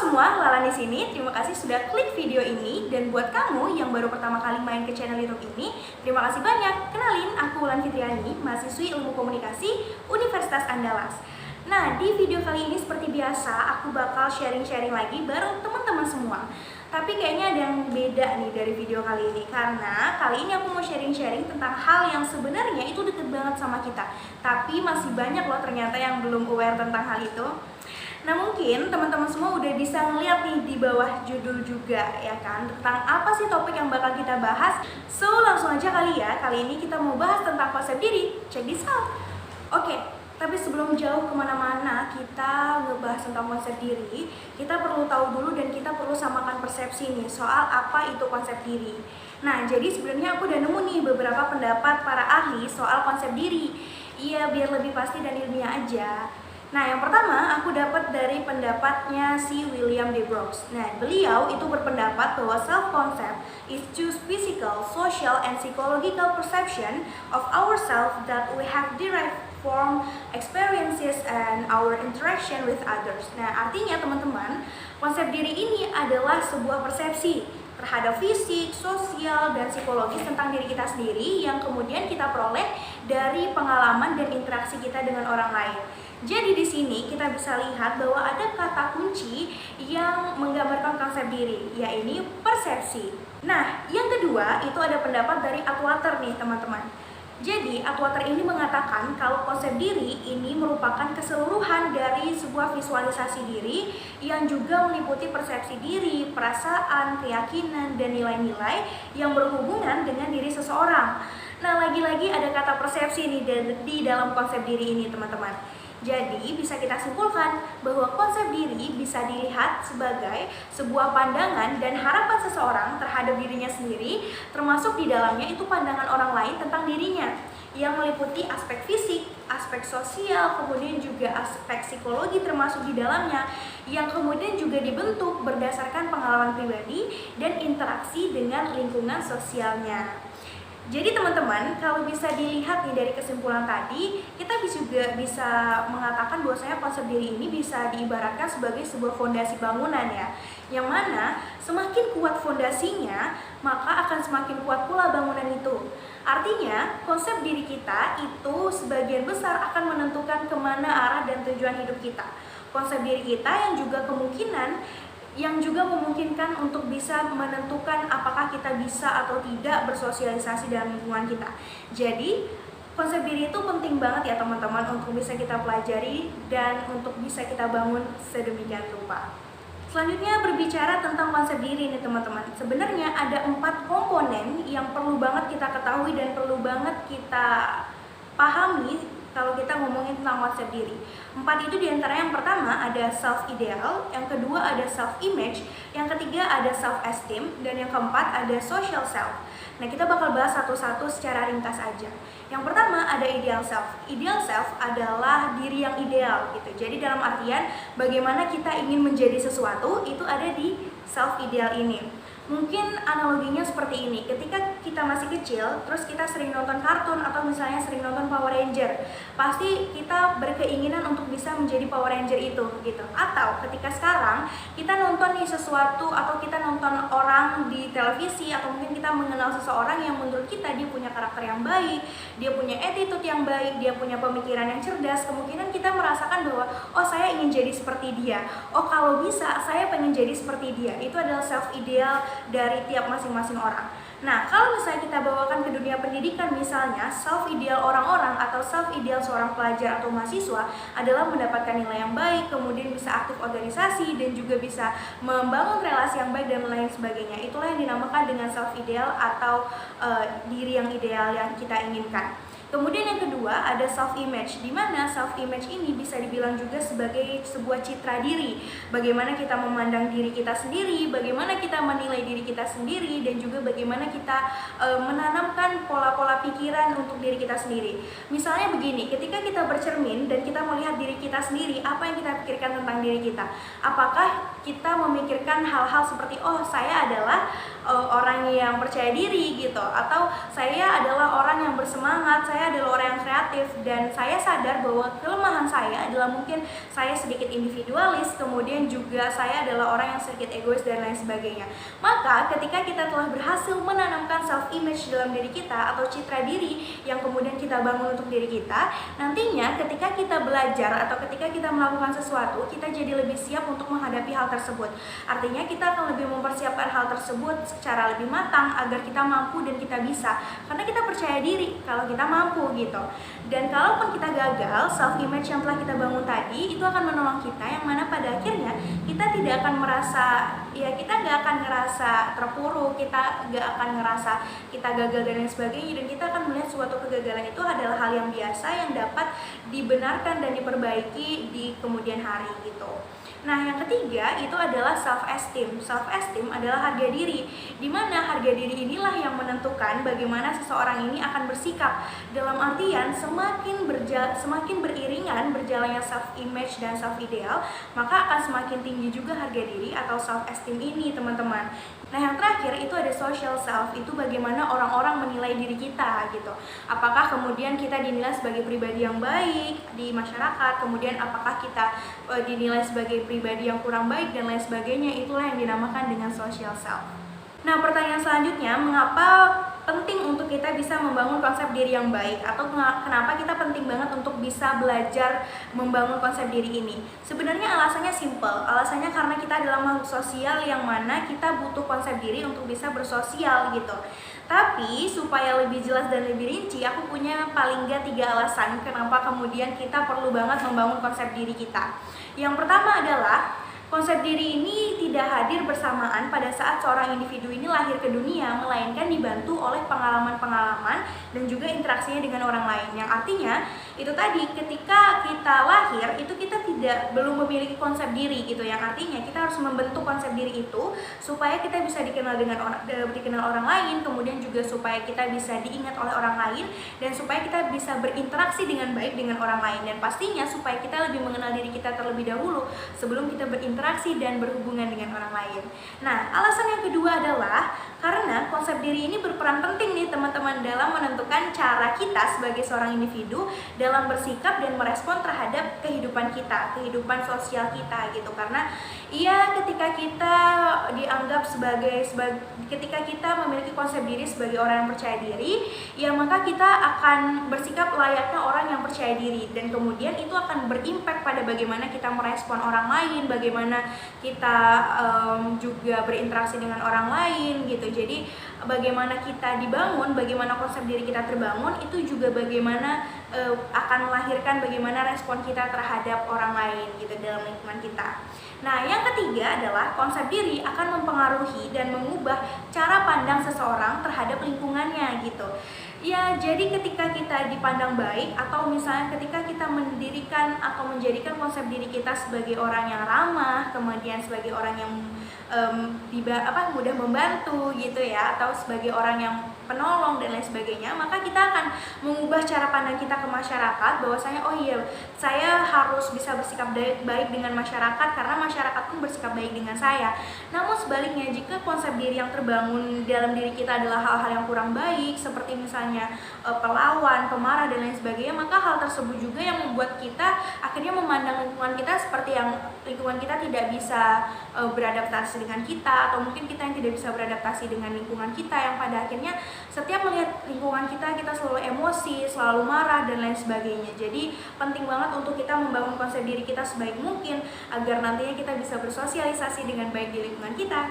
semua, Lala di sini. Terima kasih sudah klik video ini, dan buat kamu yang baru pertama kali main ke channel YouTube ini, terima kasih banyak. Kenalin, aku Wulan Fitriani, mahasiswi Ilmu Komunikasi Universitas Andalas. Nah, di video kali ini seperti biasa, aku bakal sharing-sharing lagi bareng teman-teman semua. Tapi kayaknya ada yang beda nih dari video kali ini, karena kali ini aku mau sharing-sharing tentang hal yang sebenarnya itu deket banget sama kita, tapi masih banyak loh ternyata yang belum aware tentang hal itu. Nah, mungkin teman-teman semua udah bisa ngeliat nih di bawah judul juga, ya kan, tentang apa sih topik yang bakal kita bahas. So, langsung aja kali ya, kali ini kita mau bahas tentang konsep diri. Check this out. Oke, tapi sebelum jauh kemana-mana kita ngebahas tentang konsep diri, kita perlu tahu dulu dan kita perlu samakan persepsi nih soal apa itu konsep diri. Nah, jadi sebenarnya aku udah nemu nih beberapa pendapat para ahli soal konsep diri. Iya, biar lebih pasti dan ilmiah aja. Nah, yang pertama aku dapat dari pendapatnya si William D. Brooks. Nah, beliau itu berpendapat bahwa self-concept is just physical, social, and psychological perception of ourselves that we have derived from experiences and our interaction with others. Nah, artinya teman-teman, konsep diri ini adalah sebuah persepsi terhadap fisik, sosial, dan psikologis tentang diri kita sendiri yang kemudian kita peroleh dari pengalaman dan interaksi kita dengan orang lain. Jadi di sini kita bisa lihat bahwa ada kata kunci yang menggambarkan konsep diri, yaitu persepsi. Nah, yang kedua itu ada pendapat dari Atwater nih teman-teman. Jadi Atwater ini mengatakan kalau konsep diri ini merupakan keseluruhan dari sebuah visualisasi diri yang juga meliputi persepsi diri, perasaan, keyakinan, dan nilai-nilai yang berhubungan dengan diri seseorang. Nah, lagi-lagi ada kata persepsi nih di dalam konsep diri ini teman-teman. Jadi bisa kita simpulkan bahwa konsep diri bisa dilihat sebagai sebuah pandangan dan harapan seseorang terhadap dirinya sendiri, termasuk di dalamnya itu pandangan orang lain tentang dirinya, yang meliputi aspek fisik, aspek sosial, kemudian juga aspek psikologi termasuk di dalamnya, yang kemudian juga dibentuk berdasarkan pengalaman pribadi dan interaksi dengan lingkungan sosialnya. Jadi teman-teman, kalau bisa dilihat nih dari kesimpulan tadi, kita juga bisa mengatakan bahwasanya konsep diri ini bisa diibaratkan sebagai sebuah fondasi bangunan ya, yang mana semakin kuat fondasinya, maka akan semakin kuat pula bangunan itu. Artinya, konsep diri kita itu sebagian besar akan menentukan kemana arah dan tujuan hidup kita. Konsep diri kita yang juga memungkinkan untuk bisa menentukan apakah kita bisa atau tidak bersosialisasi dalam lingkungan kita. Jadi, konsep diri itu penting banget ya teman-teman untuk bisa kita pelajari dan untuk bisa kita bangun sedemikian rupa. Selanjutnya berbicara tentang konsep diri nih teman-teman. Sebenarnya ada 4 komponen yang perlu banget kita ketahui dan perlu banget kita pahami kalau kita ngomongin tentang konsep diri. 4 itu diantara yang pertama ada self-ideal, yang kedua ada self-image, yang ketiga ada self-esteem, dan yang keempat ada social self. Nah, kita bakal bahas satu-satu secara ringkas aja. Yang pertama ada ideal self. Ideal self adalah diri yang ideal gitu. Jadi dalam artian bagaimana kita ingin menjadi sesuatu itu ada di self-ideal ini. Mungkin analoginya seperti ini, ketika kita masih kecil, terus kita sering nonton kartun atau misalnya sering nonton Power Ranger, pasti kita berkeinginan untuk bisa menjadi Power Ranger itu gitu. Atau ketika sekarang kita nonton nih sesuatu atau kita nonton orang di televisi atau mungkin kita mengenal seseorang yang menurut kita dia punya karakter yang baik, dia punya attitude yang baik, dia punya pemikiran yang cerdas, kemungkinan kita merasakan bahwa oh saya ingin jadi seperti dia, oh kalau bisa saya pengen jadi seperti dia. Itu adalah self ideal dari tiap masing-masing orang. Nah, kalau misalnya kita bawakan ke dunia pendidikan misalnya, self-ideal orang-orang atau self-ideal seorang pelajar atau mahasiswa adalah mendapatkan nilai yang baik, kemudian bisa aktif organisasi, dan juga bisa membangun relasi yang baik dan lain sebagainya. Itulah yang dinamakan dengan self-ideal atau diri yang ideal yang kita inginkan. Kemudian yang kedua ada self-image, di mana self-image ini bisa dibilang juga sebagai sebuah citra diri. Bagaimana kita memandang diri kita sendiri, bagaimana kita menilai diri kita sendiri, dan juga bagaimana kita menanamkan pola-pola pikiran untuk diri kita sendiri. Misalnya begini, ketika kita bercermin dan kita melihat diri kita sendiri, apa yang kita pikirkan tentang diri kita? Apakah kita memikirkan hal-hal seperti, oh saya adalah orang yang percaya diri gitu, atau saya adalah orang yang bersemangat, saya saya adalah orang yang kreatif dan saya sadar bahwa kelemahan saya adalah mungkin saya sedikit individualis, kemudian juga saya adalah orang yang sedikit egois dan lain sebagainya. Maka ketika kita telah berhasil menanamkan self image dalam diri kita atau citra diri yang kemudian kita bangun untuk diri kita, nantinya ketika kita belajar atau ketika kita melakukan sesuatu, kita jadi lebih siap untuk menghadapi hal tersebut. Artinya kita akan lebih mempersiapkan hal tersebut secara lebih matang agar kita mampu dan kita bisa, karena kita percaya diri kalau kita mampu gitu. Dan kalaupun kita gagal, self image yang telah kita bangun tadi itu akan menolong kita, yang mana pada akhirnya kita tidak akan merasa, ya kita nggak akan ngerasa terpuruk, kita nggak akan ngerasa kita gagal dan lain sebagainya, dan kita akan melihat suatu kegagalan itu adalah hal yang biasa yang dapat dibenarkan dan diperbaiki di kemudian hari gitu. Nah, yang ketiga itu adalah self esteem. Self esteem adalah harga diri, di mana harga diri inilah yang menentukan bagaimana seseorang ini akan bersikap. Dalam artian semakin beriringan berjalannya self image dan self ideal, maka akan semakin tinggi juga harga diri atau self esteem ini, teman-teman. Nah, yang terakhir itu ada social self, itu bagaimana orang-orang menilai diri kita gitu. Apakah kemudian kita dinilai sebagai pribadi yang baik di masyarakat, kemudian apakah kita dinilai sebagai pribadi yang kurang baik dan lain sebagainya, itulah yang dinamakan dengan social self. Nah, pertanyaan selanjutnya, mengapa penting untuk kita bisa membangun konsep diri yang baik, atau kenapa kita penting banget untuk bisa belajar membangun konsep diri ini? Sebenarnya alasannya simple, alasannya karena kita adalah makhluk sosial yang mana kita butuh konsep diri untuk bisa bersosial gitu. Tapi supaya lebih jelas dan lebih rinci, aku punya paling nggak 3 alasan kenapa kemudian kita perlu banget membangun konsep diri kita. Yang pertama adalah konsep diri ini tidak hadir bersamaan pada saat seorang individu ini lahir ke dunia, melainkan dibantu oleh pengalaman-pengalaman dan juga interaksinya dengan orang lain. Yang artinya, itu tadi ketika kita lahir, itu kita belum memiliki konsep diri gitu. Yang artinya kita harus membentuk konsep diri itu supaya kita bisa dikenal orang lain, kemudian juga supaya kita bisa diingat oleh orang lain, dan supaya kita bisa berinteraksi dengan baik dengan orang lain. Dan pastinya supaya kita lebih mengenal diri kita terlebih dahulu sebelum kita berinteraksi dan berhubungan dengan orang lain. Nah, alasan yang kedua adalah karena konsep diri ini berperan penting nih teman-teman dalam menentukan cara kita sebagai seorang individu dalam bersikap dan merespon terhadap kehidupan kita, kehidupan sosial kita gitu. Karena ketika kita dianggap ketika kita memiliki konsep diri sebagai orang yang percaya diri, ya maka kita akan bersikap layaknya orang yang percaya diri, dan kemudian itu akan berimpact pada bagaimana kita merespon orang lain, bagaimana kita juga berinteraksi dengan orang lain gitu. Jadi bagaimana kita dibangun, bagaimana konsep diri kita terbangun, itu juga bagaimana akan melahirkan bagaimana respon kita terhadap orang lain gitu dalam lingkungan kita. Nah, yang ketiga adalah konsep diri akan mempengaruhi dan mengubah cara pandang seseorang terhadap lingkungannya gitu. Ya, jadi ketika kita dipandang baik, atau misalnya ketika kita mendirikan atau menjadikan konsep diri kita sebagai orang yang ramah, kemudian sebagai orang yang mudah membantu gitu ya, atau sebagai orang yang penolong dan lain sebagainya, maka kita akan mengubah cara pandang kita ke masyarakat bahwasanya oh iya, saya harus bisa bersikap baik dengan masyarakat karena masyarakat pun bersikap baik dengan saya. Namun sebaliknya, jika konsep diri yang terbangun dalam diri kita adalah hal-hal yang kurang baik, seperti misalnya pelawan, pemarah dan lain sebagainya, maka hal tersebut juga yang membuat kita akhirnya memandang lingkungan kita seperti yang lingkungan kita tidak bisa beradaptasi dengan kita, atau mungkin kita yang tidak bisa beradaptasi dengan lingkungan kita, yang pada akhirnya setiap melihat lingkungan kita selalu emosi, selalu marah dan lain sebagainya. Jadi penting banget untuk kita membangun konsep diri kita sebaik mungkin agar nantinya kita bisa bersosialisasi dengan baik di lingkungan kita.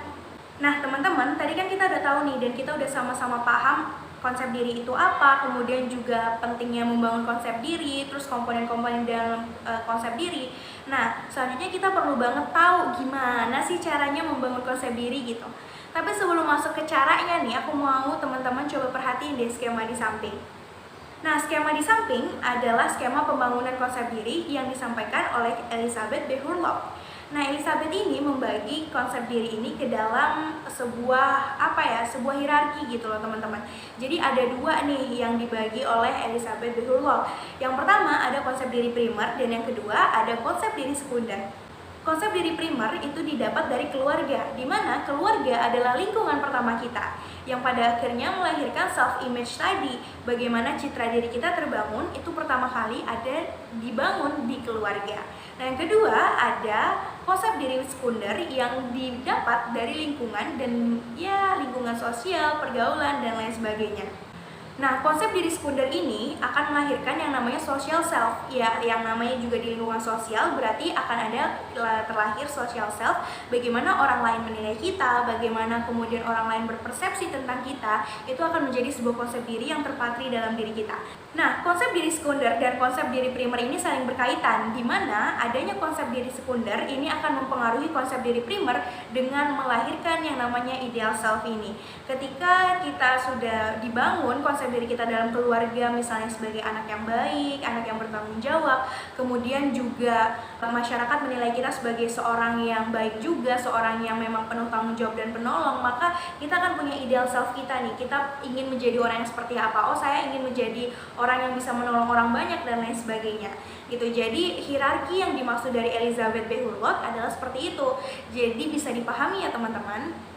Nah teman-teman, tadi kan kita udah tahu nih dan kita udah sama-sama paham konsep diri itu apa, kemudian juga pentingnya membangun konsep diri, terus komponen-komponen dalam konsep diri. Nah, selanjutnya kita perlu banget tahu gimana sih caranya membangun konsep diri gitu. Tapi sebelum masuk ke caranya nih, aku mau teman-teman coba perhatiin deh skema di samping. Nah, skema di samping adalah skema pembangunan konsep diri yang disampaikan oleh Elizabeth Behurlop. Nah, Elizabeth ini membagi konsep diri ini ke dalam sebuah hierarki gitu loh teman-teman. Jadi ada 2 nih yang dibagi oleh Elizabeth Behurlop. Yang pertama ada konsep diri primer, dan yang kedua ada konsep diri sekunder. Konsep diri primer itu didapat dari keluarga, di mana keluarga adalah lingkungan pertama kita, yang pada akhirnya melahirkan self-image tadi. Bagaimana citra diri kita terbangun, itu pertama kali ada dibangun di keluarga. Nah, yang kedua ada konsep diri sekunder yang didapat dari lingkungan dan lingkungan sosial, pergaulan, dan lain sebagainya. Nah, konsep diri sekunder ini akan melahirkan yang namanya social self. Ya, yang namanya juga di lingkungan sosial berarti akan ada terlahir social self. Bagaimana orang lain menilai kita, bagaimana kemudian orang lain berpersepsi tentang kita, itu akan menjadi sebuah konsep diri yang terpatri dalam diri kita. Nah, konsep diri sekunder dan konsep diri primer ini saling berkaitan, di mana adanya konsep diri sekunder ini akan mempengaruhi konsep diri primer dengan melahirkan yang namanya ideal self ini. Ketika kita sudah dibangun konsep diri kita dalam keluarga, misalnya sebagai anak yang baik, anak yang bertanggung jawab, kemudian juga masyarakat menilai kita sebagai seorang yang baik juga, seorang yang memang penuh tanggung jawab dan penolong, maka kita akan punya ideal self kita nih. Kita ingin menjadi orang yang seperti apa? Oh, saya ingin menjadi orang yang bisa menolong orang banyak dan lain sebagainya. Gitu. Jadi hierarki yang dimaksud dari Elizabeth B. Hurlock adalah seperti itu. Jadi bisa dipahami ya teman-teman.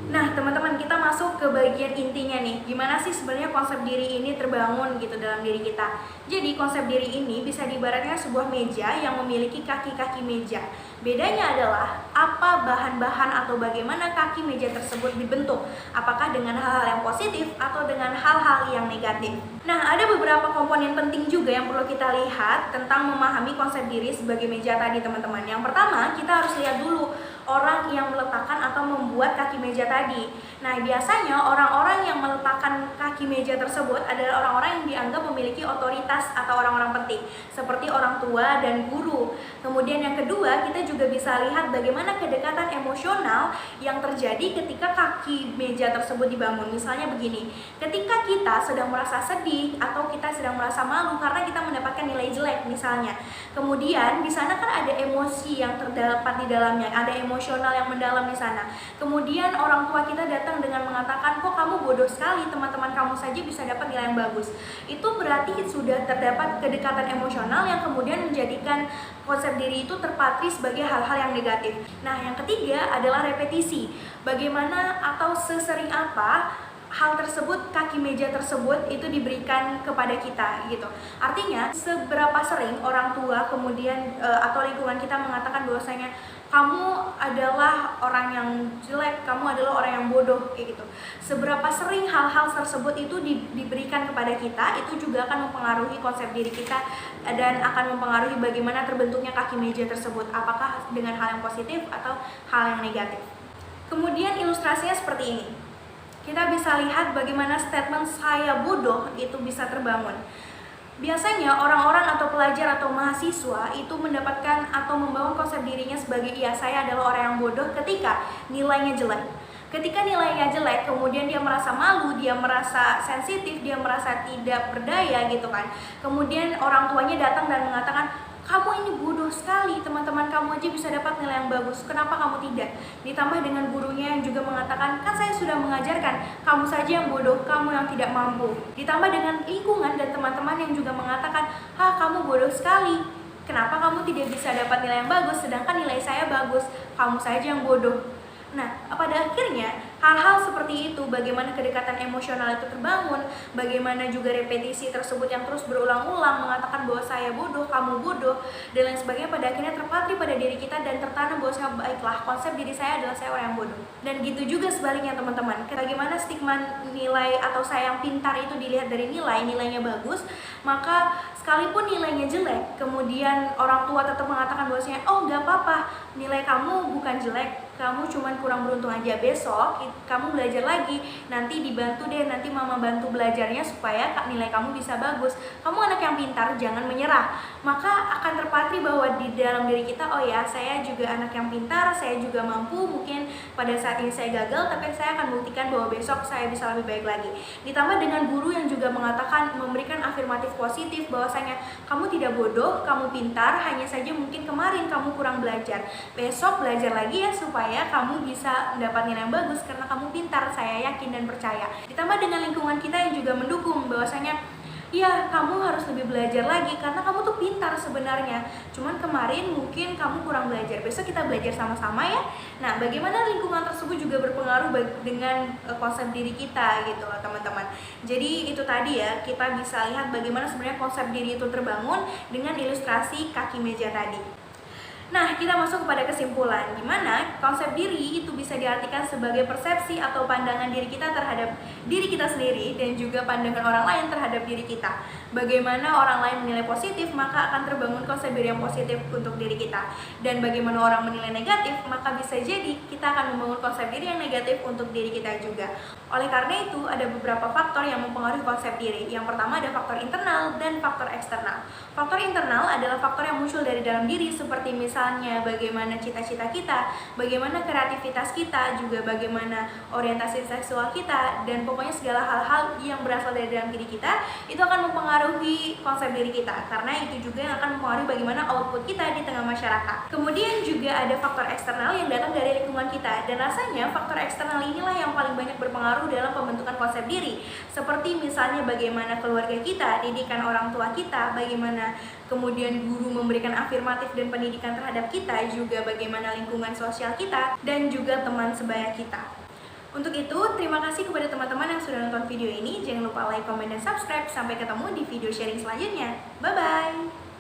Nah, teman-teman, kita masuk ke bagian intinya nih. Gimana sih sebenarnya konsep diri ini terbangun gitu dalam diri kita? Jadi, konsep diri ini bisa diibaratkan sebuah meja yang memiliki kaki-kaki meja. Bedanya adalah apa bahan-bahan atau bagaimana kaki meja tersebut dibentuk. Apakah dengan hal-hal yang positif atau dengan hal-hal yang negatif. Nah, ada beberapa komponen penting juga yang perlu kita lihat tentang memahami konsep diri sebagai meja tadi, teman-teman. Yang pertama, kita harus lihat dulu orang yang meletakkan atau membuat kaki meja tadi. Nah, biasanya orang-orang yang meletakkan kaki meja tersebut adalah orang-orang yang dianggap memiliki otoritas atau orang-orang penting, seperti orang tua dan guru. Kemudian yang kedua, kita juga bisa lihat bagaimana kedekatan emosional yang terjadi ketika kaki meja tersebut dibangun. Misalnya begini, ketika kita sedang merasa sedih atau kita sedang merasa malu karena kita mendapatkan nilai jelek misalnya. Kemudian di sana kan ada emosi yang terdapat di dalamnya, ada emosional yang mendalam di sana. Kemudian orang tua kita datang dengan mengatakan, kok kamu bodoh sekali, teman-teman kamu saja bisa dapat nilai yang bagus. Itu berarti sudah terdapat kedekatan emosional yang kemudian menjadikan konsep diri itu terpatri sebagai hal-hal yang negatif. Nah, yang ketiga adalah repetisi. Bagaimana atau sesering apa hal tersebut, kaki meja tersebut itu diberikan kepada kita gitu. Artinya seberapa sering orang tua kemudian atau lingkungan kita mengatakan bahwasanya kamu adalah orang yang jelek, kamu adalah orang yang bodoh kayak gitu. Seberapa sering hal-hal tersebut itu diberikan kepada kita, itu juga akan mempengaruhi konsep diri kita dan akan mempengaruhi bagaimana terbentuknya kaki meja tersebut, apakah dengan hal yang positif atau hal yang negatif. Kemudian ilustrasinya seperti ini. Kita bisa lihat bagaimana statement saya bodoh itu bisa terbangun. Biasanya orang-orang atau pelajar atau mahasiswa itu mendapatkan atau membangun konsep dirinya sebagai saya adalah orang yang bodoh ketika nilainya jelek. Ketika nilainya jelek, kemudian dia merasa malu, dia merasa sensitif, dia merasa tidak berdaya gitu kan. Kemudian orang tuanya datang dan mengatakan, kamu ini bodoh sekali, teman-teman kamu aja bisa dapat nilai yang bagus, kenapa kamu tidak? Ditambah dengan gurunya yang juga mengatakan, kan saya sudah mengajarkan, kamu saja yang bodoh, kamu yang tidak mampu. Ditambah dengan lingkungan dan teman-teman yang juga mengatakan, kamu bodoh sekali, kenapa kamu tidak bisa dapat nilai yang bagus, sedangkan nilai saya bagus, kamu saja yang bodoh. Nah, pada akhirnya hal-hal seperti itu, bagaimana kedekatan emosional itu terbangun, bagaimana juga repetisi tersebut yang terus berulang-ulang mengatakan bahwa saya bodoh, kamu bodoh, dan lain sebagainya, pada akhirnya terpatri pada diri kita dan tertanam bahwa baiklah, konsep diri saya adalah saya orang yang bodoh. Dan gitu juga sebaliknya teman-teman, bagaimana stigma nilai atau saya yang pintar itu dilihat dari nilainya bagus, maka sekalipun nilainya jelek, kemudian orang tua tetap mengatakan bahwasanya, oh nggak apa-apa, nilai kamu bukan jelek, kamu cuman kurang beruntung aja, besok kamu belajar lagi, nanti dibantu deh, nanti mama bantu belajarnya supaya nilai kamu bisa bagus. Kamu anak yang pintar, jangan menyerah. Maka akan terpatri bahwa di dalam diri kita, oh ya, saya juga anak yang pintar, saya juga mampu, mungkin pada saat ini saya gagal, tapi saya akan buktikan bahwa besok saya bisa lebih baik lagi. Ditambah dengan guru yang juga mengatakan, memberikan afirmatif positif bahwasanya kamu tidak bodoh, kamu pintar, hanya saja mungkin kemarin kamu kurang belajar, besok belajar lagi ya supaya kamu bisa mendapat nilai yang bagus karena kamu pintar, saya yakin dan percaya. Ditambah dengan lingkungan kita yang juga mendukung bahwasanya Iya, kamu harus lebih belajar lagi karena kamu tuh pintar sebenarnya. Cuman kemarin mungkin kamu kurang belajar. Besok kita belajar sama-sama ya. Nah, bagaimana lingkungan tersebut juga berpengaruh dengan konsep diri kita gitu loh, teman-teman. Jadi itu tadi ya, kita bisa lihat bagaimana sebenarnya konsep diri itu terbangun dengan ilustrasi kaki meja tadi. Nah, kita masuk kepada kesimpulan, di mana konsep diri itu bisa diartikan sebagai persepsi atau pandangan diri kita terhadap diri kita sendiri dan juga pandangan orang lain terhadap diri kita. Bagaimana orang lain menilai positif, maka akan terbangun konsep diri yang positif untuk diri kita. Dan bagaimana orang menilai negatif, maka bisa jadi kita akan membangun konsep diri yang negatif untuk diri kita juga. Oleh karena itu, ada beberapa faktor yang mempengaruhi konsep diri. Yang pertama ada faktor internal dan faktor eksternal. Faktor internal adalah faktor yang muncul dari dalam diri, seperti misalnya bagaimana cita-cita kita, bagaimana kreativitas kita, juga bagaimana orientasi seksual kita, dan pokoknya segala hal-hal yang berasal dari dalam diri kita itu akan mempengaruhi konsep diri kita, karena itu juga yang akan mempengaruhi bagaimana output kita di tengah masyarakat. Kemudian juga ada faktor eksternal yang datang dari lingkungan kita, dan rasanya faktor eksternal inilah yang paling banyak berpengaruh dalam pembentukan konsep diri, seperti misalnya bagaimana keluarga kita, didikan orang tua kita, bagaimana kemudian guru memberikan afirmatif dan pendidikan terhadap kita, juga bagaimana lingkungan sosial kita, dan juga teman sebaya kita. Untuk itu, terima kasih kepada teman-teman yang sudah nonton video ini. Jangan lupa like, komen, dan subscribe. Sampai ketemu di video sharing selanjutnya. Bye-bye!